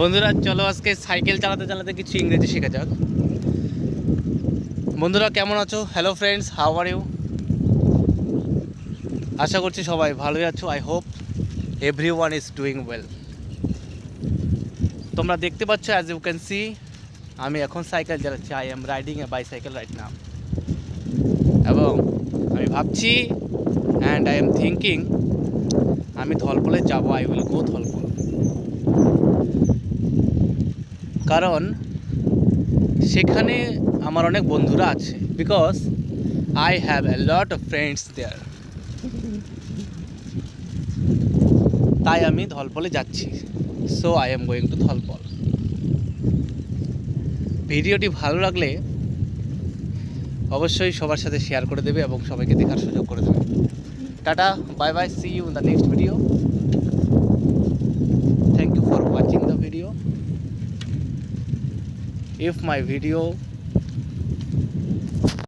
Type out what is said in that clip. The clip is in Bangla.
বন্ধুরা চলো আজকে সাইকেল চালাতে চালাতে কিছু ইংরেজি শেখা যাক। বন্ধুরা কেমন আছো? Hello friends, how are you? আশা করছি সবাই ভালোই আছো। I hope everyone is doing well. তোমরা দেখতে পাচ্ছ, অ্যাজ ইউ ক্যান সি, আমি এখন সাইকেল চালাচ্ছি। I am riding A bicycle right now. এবং আমি ভাবছি অ্যান্ড আই এম থিঙ্কিং আমি ধলপলে যাব। আই উইল গো ধলপল, কারণ সেখানে আমার অনেক বন্ধুরা আছে। Because I have a lot of friends there. তাই আমি ধলপলে যাচ্ছি। So I am going to Dholpol. ভিডিওটি ভালো লাগলে অবশ্যই সবার সাথে শেয়ার করে দেবে এবং সবাইকে দেখার সুযোগ করে দেবে। Tata, bye bye, see you in the next video. Thank you for watching the video. If my video